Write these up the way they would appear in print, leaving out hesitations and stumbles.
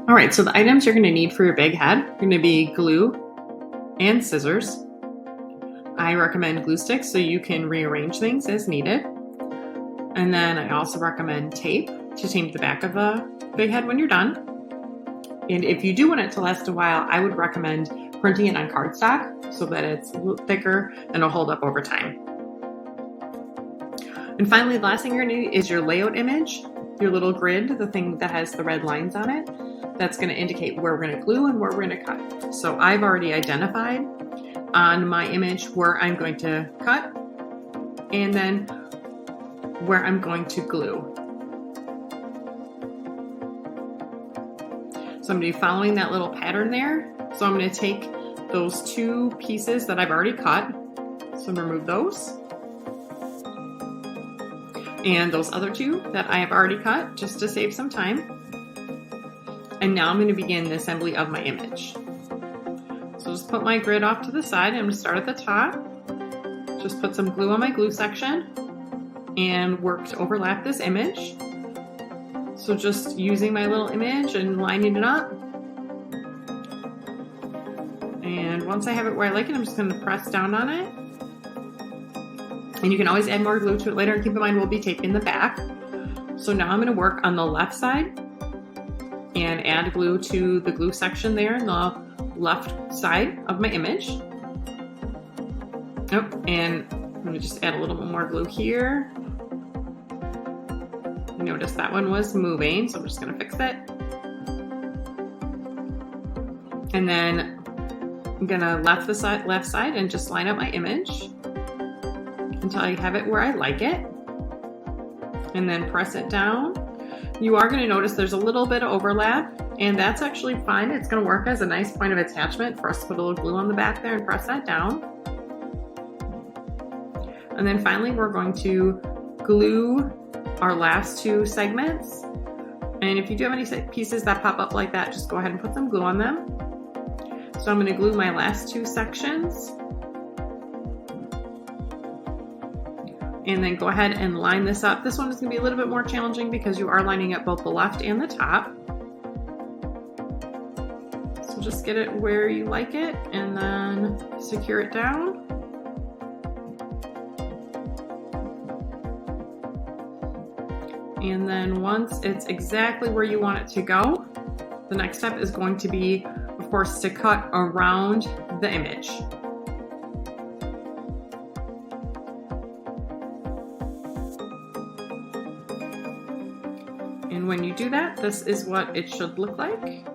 All right, so the items you're going to need for your big head are going to be glue and scissors. I recommend glue sticks so you can rearrange things as needed. And then I also recommend tape to tape the back of the big head when you're done. And if you do want it to last a while, I would recommend printing it on cardstock so that it's a little thicker and it'll hold up over time. And finally, the last thing you're going to need is your layout image, your little grid, the thing that has the red lines on it. That's going to indicate where we're going to glue and where we're going to cut. So I've already identified on my image where I'm going to cut and then where I'm going to glue. So I'm going to be following that little pattern there. So I'm going to take those two pieces that I've already cut. So I'm going to remove those. And those other two that I have already cut just to save some time. And now I'm going to begin the assembly of my image. So just put my grid off to the side. I'm going to start at the top. Just put some glue on my glue section and work to overlap this image. So just using my little image and lining it up. And once I have it where I like it, I'm just going to press down on it. And you can always add more glue to it later. And keep in mind, we'll be taping the back. So now I'm going to work on the left side and add glue to the glue section there in the left side of my image. Oh, and I'm going to just add a little bit more glue here. Notice that one was moving, so I'm just going to fix it. And then I'm going to left side and just line up my image until I have it where I like it. And then press it down. You are going to notice there's a little bit of overlap, and that's actually fine. It's going to work as a nice point of attachment for us to put a little glue on the back there and press that down. And then finally, we're going to glue our last two segments. And if you do have any pieces that pop up like that, just go ahead and put some glue on them. So I'm going to glue my last two sections. And then go ahead and line this up. This one is going to be a little bit more challenging because you are lining up both the left and the top. So just get it where you like it and then secure it down. And then once it's exactly where you want it to go, the next step is going to be, of course, to cut around the image. And when you do that, this is what it should look like.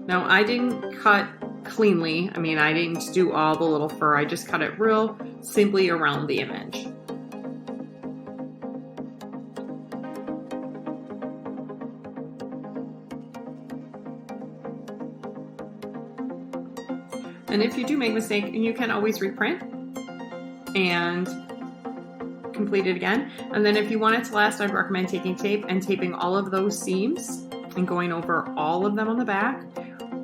Now, I didn't cut cleanly. I mean, I didn't do all the little fur. I just cut it real simply around the image. And if you do make a mistake, you can always reprint and complete it again. And then if you want it to last, I'd recommend taking tape and taping all of those seams and going over all of them on the back.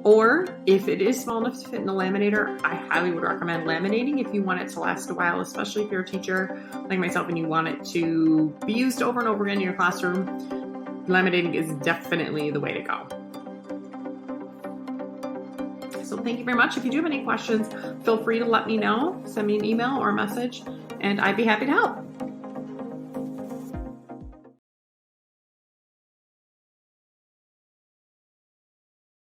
Or if it is small enough to fit in the laminator, I highly would recommend laminating if you want it to last a while, especially if you're a teacher like myself and you want it to be used over and over again in your classroom. Laminating is definitely the way to go. So thank you very much. If you do have any questions, feel free to let me know. Send me an email or a message, and I'd be happy to help.